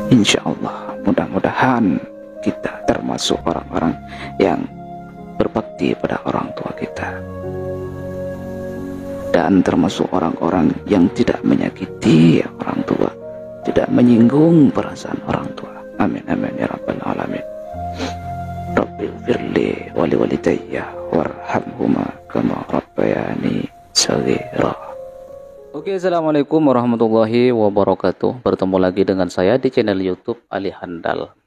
Insya Allah, mudah-mudahan kita termasuk orang-orang yang berbakti pada orang tua kita, dan termasuk orang-orang yang tidak menyakiti orang tua, tidak menyinggung perasaan orang tua. Amin amin ya rabbal alamin. Rabbil firli wali walidayya warhamhuma kama rabbayani shaghira. Oke, assalamualaikum warahmatullahi wabarakatuh. Bertemu lagi dengan saya di channel YouTube Ali Handal.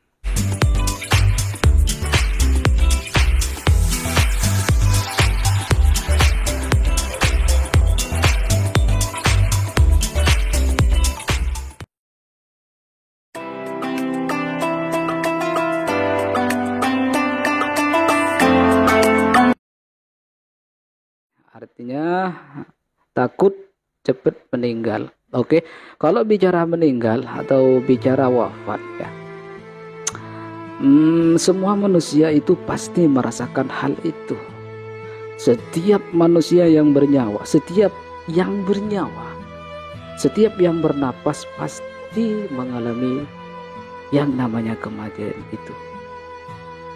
Artinya takut cepat meninggal. Oke, kalau bicara meninggal atau bicara wafat ya, semua manusia itu pasti merasakan hal itu. Setiap manusia yang bernyawa, setiap yang bernapas pasti mengalami yang namanya kematian itu.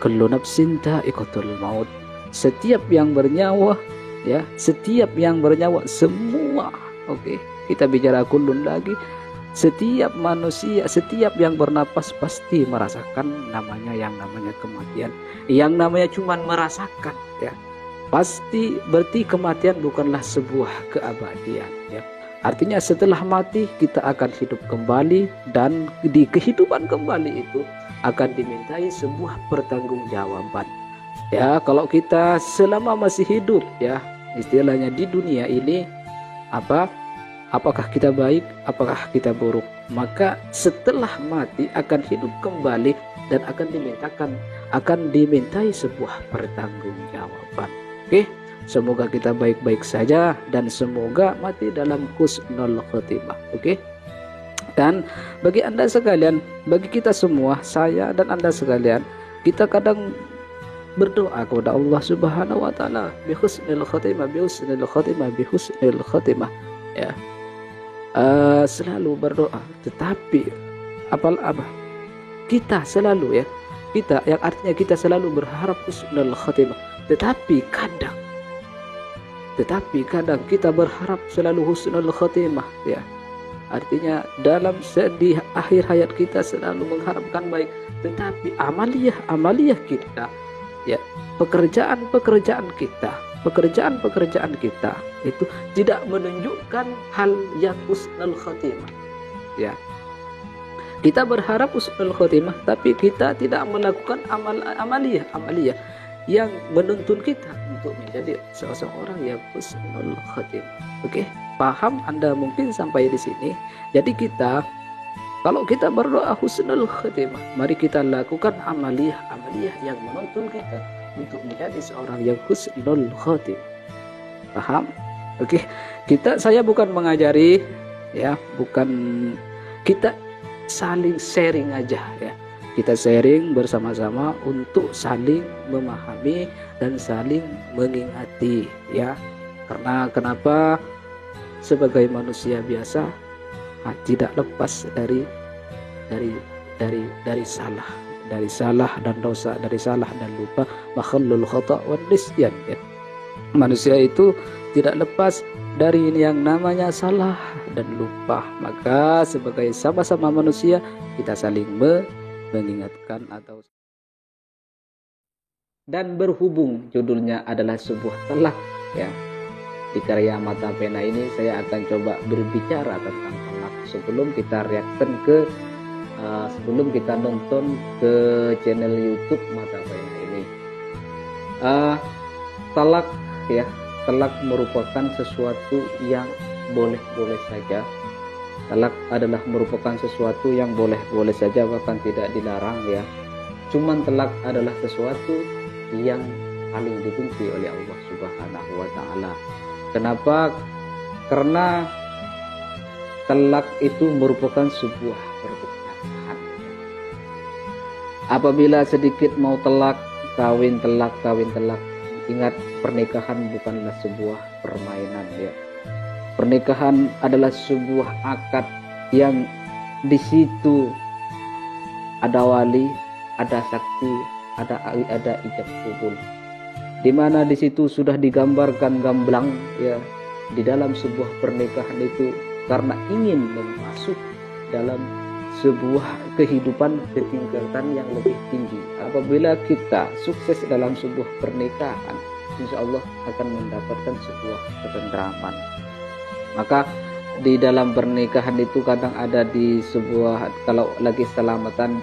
Kullu nafsin dha'iqatul maut. Setiap yang bernyawa ya, setiap yang bernyawa semua. Oke, kita bicara kullun lagi. Setiap manusia, setiap yang bernapas pasti merasakan yang namanya kematian. Yang namanya cuman merasakan ya. Pasti berarti kematian bukanlah sebuah keabadian ya. Artinya setelah mati kita akan hidup kembali, dan di kehidupan kembali itu akan dimintai sebuah pertanggungjawaban. Ya, kalau kita selama masih hidup ya, istilahnya di dunia ini, apakah kita baik, apakah kita buruk, maka setelah mati akan hidup kembali dan akan dimintai sebuah pertanggungjawaban. Oke, semoga kita baik-baik saja dan semoga mati dalam husnul khotimah. Oke. Dan bagi Anda sekalian, bagi kita semua, saya dan Anda sekalian, kita kadang berdoa kepada Allah Subhanahu wa taala bihusnil khotimah ya. Selalu berdoa, tetapi kita selalu ya, kita yang artinya kita selalu berharap husnul khotimah, tetapi kadang kita berharap selalu husnul khotimah ya. Artinya dalam di akhir hayat kita selalu mengharapkan baik, tetapi amaliyah kita ya, pekerjaan kita itu tidak menunjukkan hal yang husnul khotimah ya. Kita berharap husnul khotimah tapi kita tidak melakukan amaliyah yang menuntun kita untuk menjadi seseorang yang husnul khotimah. Oke, paham Anda mungkin sampai di sini? Jadi kalau kita berdoa husnul khotimah, mari kita lakukan amaliyah yang menuntun kita untuk menjadi seorang yang husnul khotimah. Paham? Oke, saya bukan mengajari ya, kita saling sharing aja ya. Kita sharing bersama-sama untuk saling memahami dan saling mengingati ya. Karena kenapa? Sebagai manusia biasa tidak lepas dari salah dan dosa, dari salah dan lupa, makhallul khata' wan nisyan ya. Manusia itu tidak lepas dari yang namanya salah dan lupa. Maka sebagai sama-sama manusia kita saling mengingatkan atau, dan berhubung judulnya adalah sebuah telak ya. Di karya Mata Pena ini saya akan coba berbicara tentang talak sebelum kita sebelum kita nonton ke channel YouTube Mata Pena ini. Talak ya, talak merupakan sesuatu yang boleh-boleh saja. Talak adalah merupakan sesuatu yang boleh-boleh saja, bahkan tidak dilarang ya. Cuman talak adalah sesuatu yang paling dibenci oleh Allah Subhanahu wa taala. Kenapa? Karena talak itu merupakan sebuah pernikahan. Apabila sedikit mau talak, kawin talak. Ingat, pernikahan bukanlah sebuah permainan ya. Pernikahan adalah sebuah akad yang di situ ada wali, ada saksi, ada ijab kabul. Di mana di situ sudah digambarkan gamblang ya di dalam sebuah pernikahan itu karena ingin masuk dalam sebuah kehidupan ketingkatan yang lebih tinggi. Apabila kita sukses dalam sebuah pernikahan, insya Allah akan mendapatkan sebuah ketentraman. Maka di dalam pernikahan itu kadang ada di sebuah kalau lagi selamatan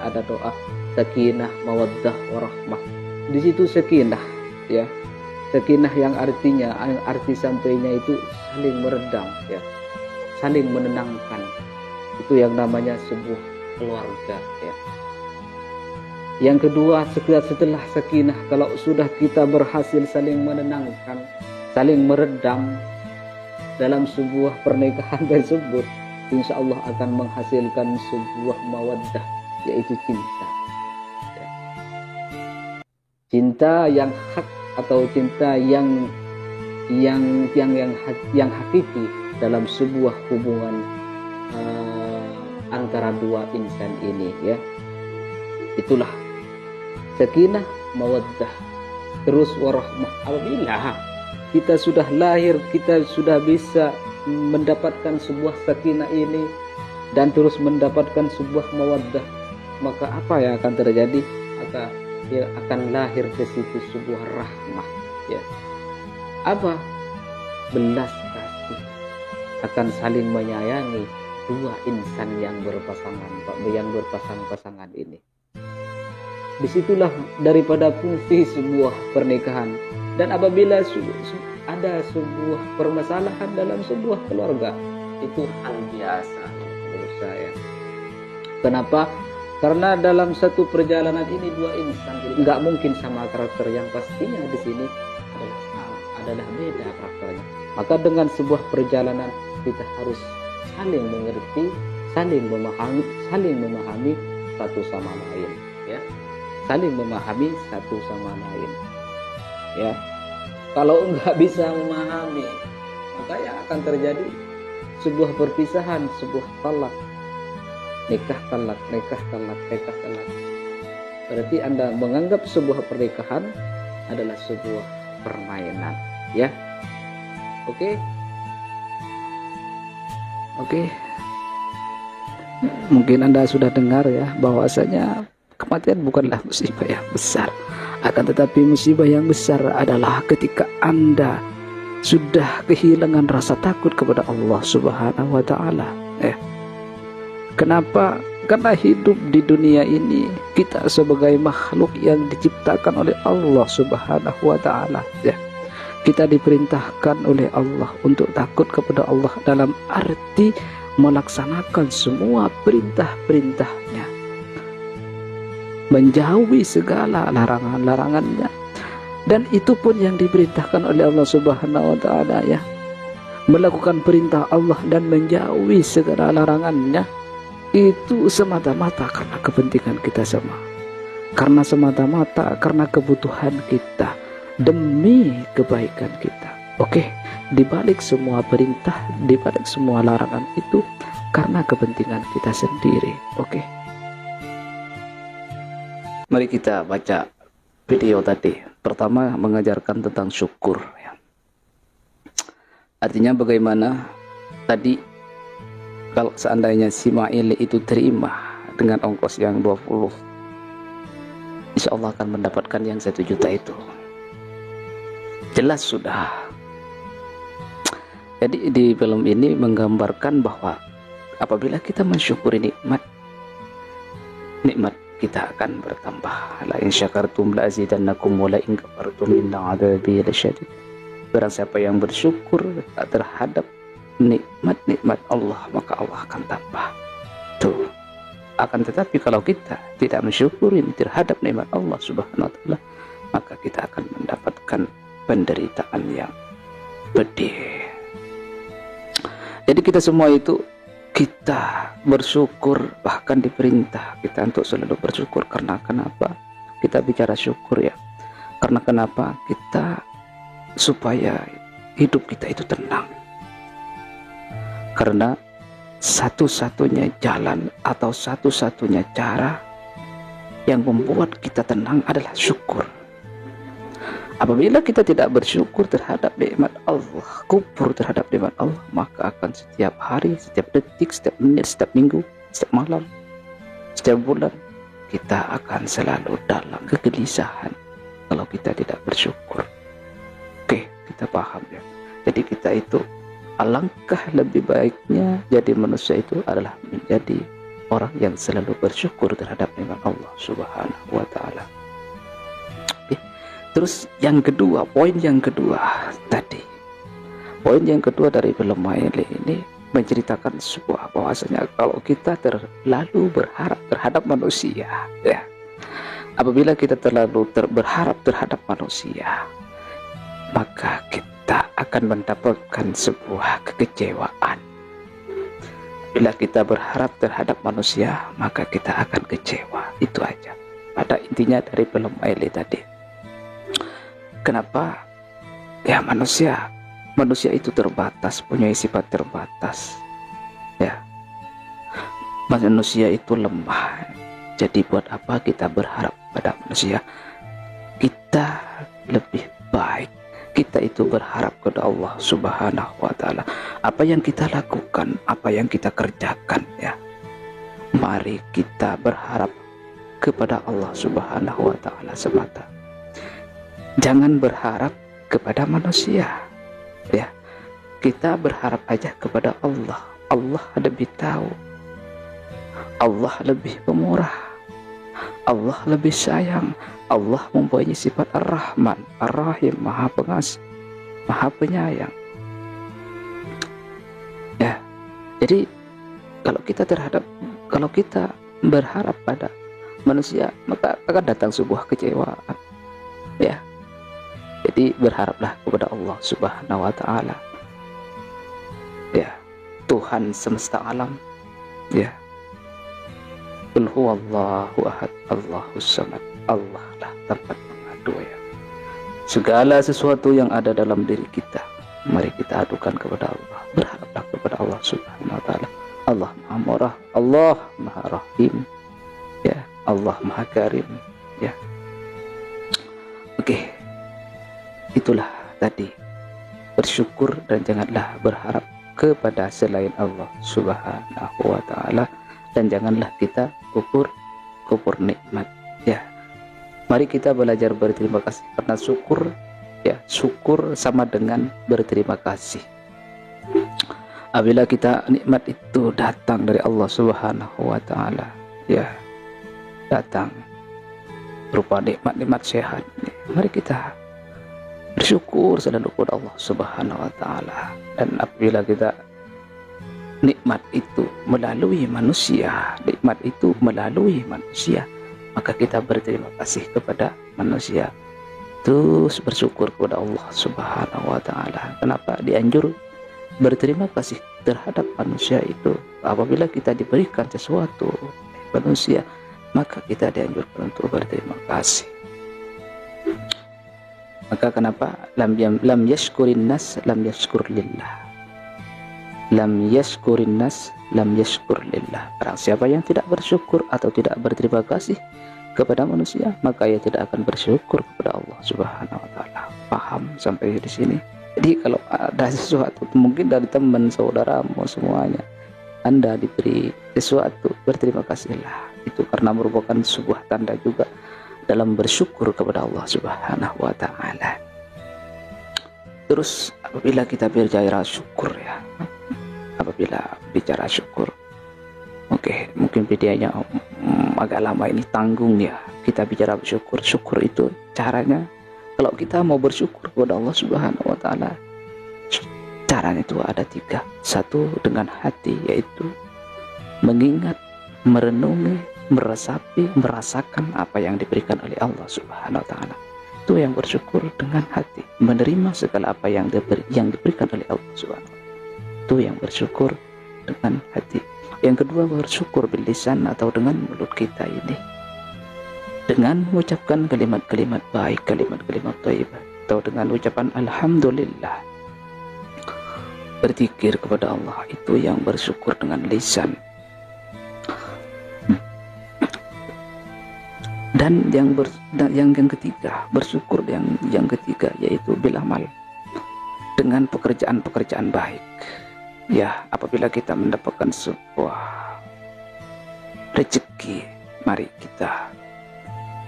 ada doa sakinah mawaddah warahmah. Di situ sakinah ya. Sakinah yang artinya arti sampainya itu saling meredam ya. Saling menenangkan. Itu yang namanya sebuah keluarga ya. Yang kedua, setelah sakinah, kalau sudah kita berhasil saling menenangkan, saling meredam dalam sebuah pernikahan tersebut, insya Allah akan menghasilkan sebuah mawaddah, yaitu cinta. Cinta yang hak atau cinta yang hakiki dalam sebuah hubungan antara dua insan ini ya. Itulah sakinah mawaddah terus warahmah. Apabila kita sudah lahir, kita sudah bisa mendapatkan sebuah sakinah ini dan terus mendapatkan sebuah mawaddah, maka apa yang akan terjadi? Akan lahir ke situ sebuah rahmah ya. Apa? Belas kasih, akan saling menyayangi dua insan yang berpasang-pasangan ini. Disitulah daripada fungsi sebuah pernikahan. Dan apabila ada sebuah permasalahan dalam sebuah keluarga, itu hal biasa menurut saya. Kenapa? Karena dalam satu perjalanan ini dua insan nggak mungkin sama karakter, yang pastinya di sini adalah beda karakternya. Maka dengan sebuah perjalanan kita harus saling mengerti, saling memahami satu sama lain, ya. Saling memahami satu sama lain, ya. Kalau nggak bisa memahami, maka yang akan terjadi sebuah perpisahan, sebuah talak. Nikah talak. Berarti Anda menganggap sebuah pernikahan adalah sebuah permainan, ya. Oke. Mungkin Anda sudah dengar ya bahwasanya kematian bukanlah musibah yang besar. Akan tetapi musibah yang besar adalah ketika Anda sudah kehilangan rasa takut kepada Allah Subhanahu wa taala, ya. Kenapa? Karena hidup di dunia ini kita sebagai makhluk yang diciptakan oleh Allah Subhanahu wa taala, ya. Kita diperintahkan oleh Allah untuk takut kepada Allah dalam arti melaksanakan semua perintah-perintahnya, menjauhi segala larangan-larangannya. Dan itu pun yang diperintahkan oleh Allah Subhanahu wa taala, ya. Melakukan perintah Allah dan menjauhi segala larangannya, itu semata-mata karena kepentingan kita semua, karena semata-mata karena kebutuhan kita, demi kebaikan kita. Oke, dibalik semua perintah, dibalik semua larangan itu karena kepentingan kita sendiri. Oke, mari kita baca video tadi. Pertama, mengajarkan tentang syukur, ya. Artinya bagaimana tadi kalau seandainya si Ma'il itu terima dengan ongkos yang 20, insya Allah akan mendapatkan yang 1 juta itu. Jelas sudah. Jadi di film ini menggambarkan bahwa apabila kita mensyukuri nikmat kita akan bertambah. La in syakartum la azidannakum wa la in kafartum inna adzabi lasyadid. Barang siapa yang bersyukur terhadap nikmat Allah, maka Allah akan tambah. Tuh. Akan tetapi kalau kita tidak mensyukuri terhadap nikmat Allah Subhanahu wa taala, maka kita akan mendapatkan penderitaan yang pedih. Jadi kita semua itu kita bersyukur, bahkan diperintah kita untuk selalu bersyukur. Karena kenapa kita bicara syukur, ya? Karena kenapa kita supaya hidup kita itu tenang. Karena satu-satunya jalan atau satu-satunya cara yang membuat kita tenang adalah syukur. Apabila kita tidak bersyukur terhadap nikmat Allah, kufur terhadap nikmat Allah, maka akan setiap hari, setiap detik, setiap menit, setiap minggu, setiap malam, setiap bulan, kita akan selalu dalam kegelisahan kalau kita tidak bersyukur. Oke, kita paham ya. Jadi kita itu, alangkah lebih baiknya jadi manusia itu adalah menjadi orang yang selalu bersyukur terhadap nikmat Allah Subhanahu wa ta'ala. Terus yang kedua, poin yang kedua tadi. Poin yang kedua dari film Maile ini menceritakan sebuah bahwasanya kalau kita terlalu berharap terhadap manusia, ya. Apabila kita terlalu berharap terhadap manusia, maka kita akan mendapatkan sebuah kekecewaan. Bila kita berharap terhadap manusia, maka kita akan kecewa. Itu aja. Pada intinya dari film Maile tadi. Kenapa? Ya manusia itu terbatas, punya sifat terbatas. Ya, manusia itu lemah. Jadi buat apa kita berharap pada manusia? Kita lebih baik. Kita itu berharap kepada Allah Subhanahu wa ta'ala. Apa yang kita lakukan, apa yang kita kerjakan, ya, mari kita berharap kepada Allah Subhanahu wa ta'ala semata. Jangan berharap kepada manusia, ya. Kita berharap aja kepada Allah. Allah lebih tahu, Allah lebih pemurah, Allah lebih sayang. Allah mempunyai sifat Ar-Rahman, Ar-Rahim, Maha Pengasih, Maha Penyayang. Ya, jadi kalau kita berharap pada manusia, maka akan datang sebuah kecewaan. Ya. Jadi berharaplah kepada Allah Subhanahu wa ta'ala, ya, Tuhan semesta alam, ya. Qul huwallahu ahad, Allahus samad. Allah lah tempat mengadu, ya. Segala sesuatu yang ada dalam diri kita, mari kita adukan kepada Allah. Berharaplah kepada Allah Subhanahu wa ta'ala. Allah Maha Murah, Allah Maha Rahim, ya. Allah Maha Karim, ya. Oke. Itulah tadi, bersyukur dan janganlah berharap kepada selain Allah Subhanahu wa ta'ala, dan janganlah kita kufur nikmat, ya. Mari kita belajar berterima kasih, karena syukur, ya, syukur sama dengan berterima kasih. Apabila kita nikmat itu datang dari Allah Subhanahu wa ta'ala, ya, datang berupa nikmat sehat, mari kita bersyukur selalu kepada Allah Subhanahu wa ta'ala. Dan apabila kita nikmat itu melalui manusia, maka kita berterima kasih kepada manusia. Terus bersyukur kepada Allah Subhanahu wa ta'ala. Kenapa dianjur berterima kasih terhadap manusia itu? Apabila kita diberikan sesuatu manusia, maka kita dianjurkan untuk berterima kasih. Maka kenapa lam yashkurin nas lam yashkur lillah. Lam yashkurin nas lam yashkur lillah. Barang siapa yang tidak bersyukur atau tidak berterima kasih kepada manusia, maka ia tidak akan bersyukur kepada Allah Subhanahu wa ta'ala. Paham sampai di sini? Jadi kalau ada sesuatu mungkin dari teman, saudaramu, semuanya, Anda diberi sesuatu, berterima kasihlah. Itu karena merupakan sebuah tanda juga dalam bersyukur kepada Allah Subhanahu wa ta'ala. Terus apabila kita bicara syukur, ya, apabila bicara syukur, oke, mungkin videonya agak lama ini, tanggung ya. Kita bicara bersyukur. Syukur itu caranya, kalau kita mau bersyukur kepada Allah Subhanahu wa ta'ala, caranya itu ada 3. Satu, dengan hati, yaitu mengingat, merenungi, meresapi, merasakan apa yang diberikan oleh Allah Subhanahu wa ta'ala. Itu yang bersyukur dengan hati, menerima segala apa yang diberikan oleh Allah Subhanahu wa ta'ala. Itu yang bersyukur dengan hati. Yang kedua, bersyukur bil lisan, atau dengan mulut kita ini, dengan mengucapkan kalimat-kalimat baik, kalimat-kalimat thayyibah, atau dengan ucapan alhamdulillah. berzikir kepada Allah, itu yang bersyukur dengan lisan. Dan yang ketiga, bersyukur yang ketiga yaitu bil amal, dengan pekerjaan-pekerjaan baik. Ya, apabila kita mendapatkan sebuah rezeki, mari kita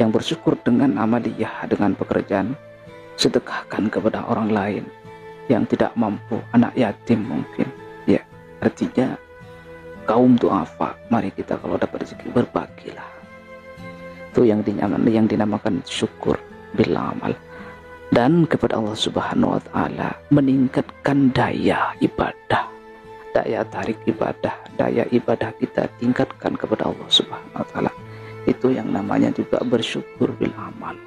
yang bersyukur dengan amaliyah, dengan pekerjaan, sedekahkan kepada orang lain yang tidak mampu, anak yatim mungkin. Ya, artinya kaum duafa, mari kita kalau dapat rezeki berbagilah. Itu yang dinamakan syukur bil amal. Dan kepada Allah Subhanahu wa taala meningkatkan daya ibadah, daya tarik ibadah, daya ibadah kita tingkatkan kepada Allah Subhanahu wa taala. Itu yang namanya juga bersyukur bil amal.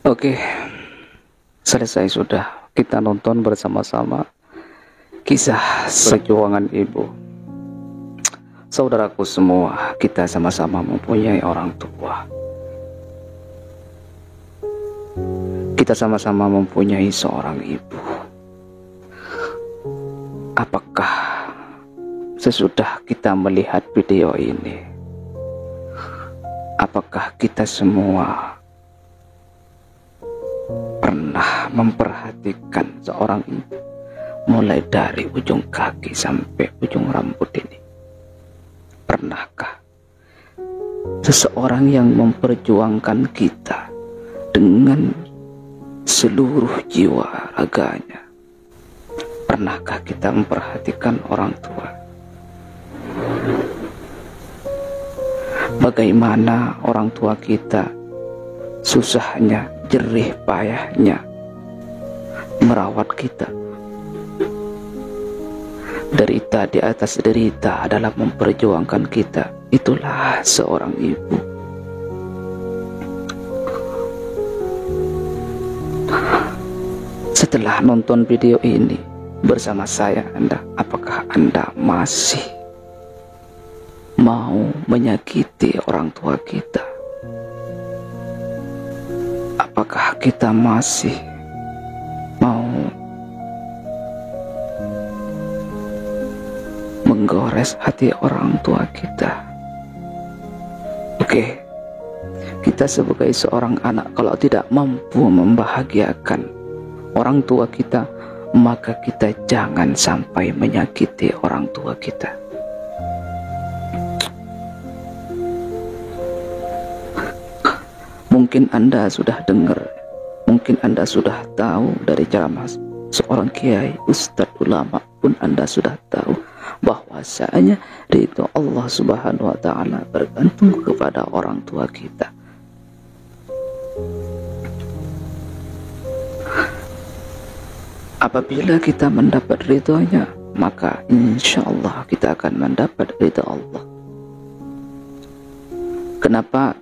Oke, selesai sudah kita nonton bersama-sama kisah perjuangan ibu. Saudaraku semua, kita sama-sama mempunyai orang tua. Kita sama-sama mempunyai seorang ibu. Apakah sesudah kita melihat video ini, apakah kita semua pernah memperhatikan seorang ibu mulai dari ujung kaki sampai ujung rambut ini? Pernahkah seseorang yang memperjuangkan kita dengan seluruh jiwa raganya? Pernahkah kita memperhatikan orang tua? Bagaimana orang tua kita susahnya, jerih payahnya merawat kita. Derita di atas derita adalah memperjuangkan kita. Itulah seorang ibu. Setelah nonton video ini bersama saya, apakah Anda masih mau menyakiti orang tua kita? Apakah kita masih mau menggores hati orang tua kita? Oke, kita sebagai seorang anak kalau tidak mampu membahagiakan orang tua kita, maka kita jangan sampai menyakiti orang tua kita. Mungkin Anda sudah dengar, mungkin Anda sudah tahu dari ceramah seorang kiai, ustadz, ulama pun Anda sudah tahu bahwasanya ridho Allah Subhanahu wa taala bergantung kepada orang tua kita. Apabila kita mendapat ridhonya, maka insya Allah kita akan mendapat ridho Allah. Kenapa?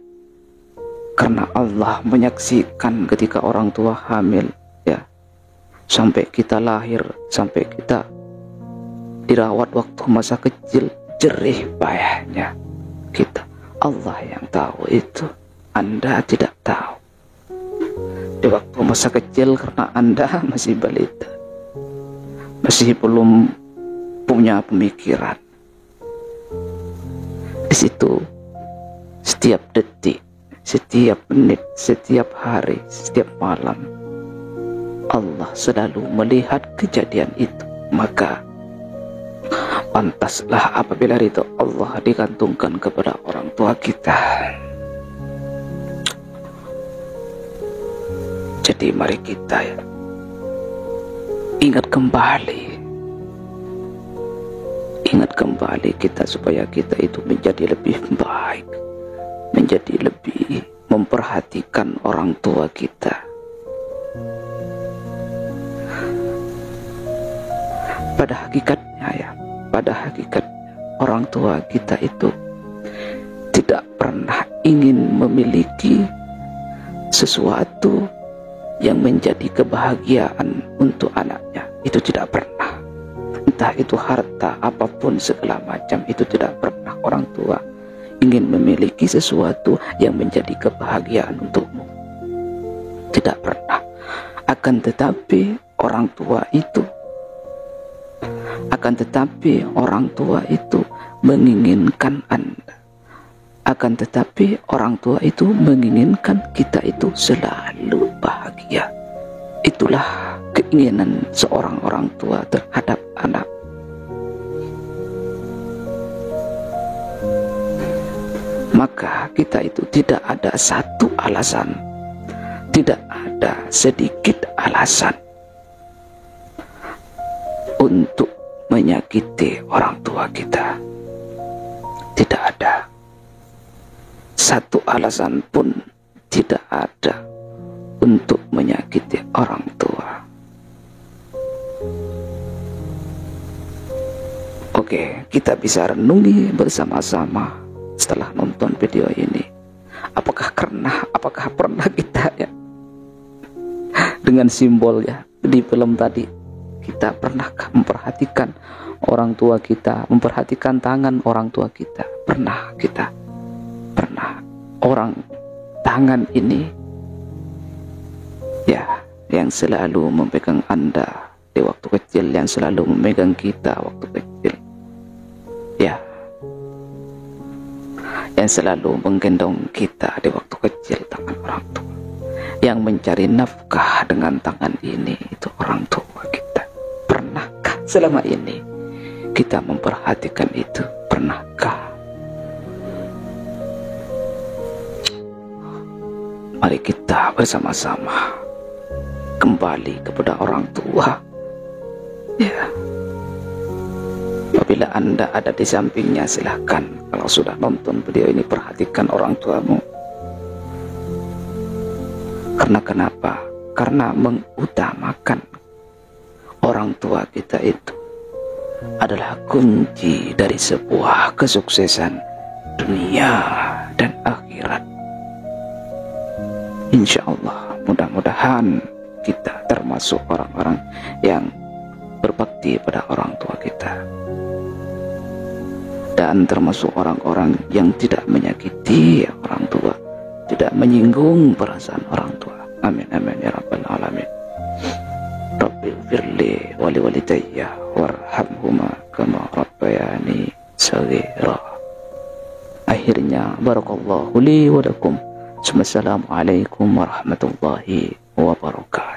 Karena Allah menyaksikan ketika orang tua hamil, ya, sampai kita lahir, sampai kita dirawat waktu masa kecil, jerih payahnya kita. Allah yang tahu itu, Anda tidak tahu. Di waktu masa kecil, karena Anda masih balita, masih belum punya pemikiran, di situ setiap detik, setiap menit, setiap hari, setiap malam Allah selalu melihat kejadian itu. Maka pantaslah apabila ridho Allah digantungkan kepada orang tua kita. Jadi mari kita ingat kembali kita supaya kita itu menjadi lebih baik, menjadi lebih memperhatikan orang tua kita. Pada hakikatnya orang tua kita itu tidak pernah ingin memiliki sesuatu yang menjadi kebahagiaan untuk anaknya. Itu tidak pernah. Entah itu harta apapun segala macam, itu tidak pernah orang tua ingin memiliki sesuatu yang menjadi kebahagiaan untukmu. Tidak pernah. Akan tetapi orang tua itu menginginkan Anda. Akan tetapi orang tua itu menginginkan kita itu selalu bahagia. Itulah keinginan seorang orang tua terhadap anak. Maka kita itu tidak ada satu alasan, tidak ada sedikit alasan untuk menyakiti orang tua kita. Tidak ada satu alasan pun, tidak ada untuk menyakiti orang tua. Oke, kita bisa renungi bersama-sama setelah nonton video ini. Apakah pernah kita ya, dengan simbol ya di film tadi, kita pernahkah memperhatikan orang tua kita, memperhatikan tangan orang tua kita? Pernah kita? Pernah orang tangan ini ya, yang selalu memegang Anda di waktu kecil, yang selalu memegang kita waktu kecil ya, yang selalu menggendong kita di waktu kecil, tangan orang tua, yang mencari nafkah dengan tangan ini, itu orang tua kita. Pernahkah selama ini kita memperhatikan itu? Pernahkah? Mari kita bersama-sama kembali kepada orang tua ya. Apabila Anda ada di sampingnya, silahkan. Kalau sudah nonton video ini, perhatikan orang tuamu. Karena kenapa? Karena mengutamakan orang tua kita itu adalah kunci dari sebuah kesuksesan dunia dan akhirat. Insya Allah, mudah-mudahan kita termasuk orang-orang yang berbakti pada orang tua kita, dan termasuk orang-orang yang tidak menyakiti orang tua, tidak menyinggung perasaan orang tua. Amin amin ya rabbal alamin. Rabbil firli wali walidayya warhamhuma kama rabbayani shaghira. Akhirnya, barakallahu li wa lakum. Assalamualaikum warahmatullahi wabarakatuh.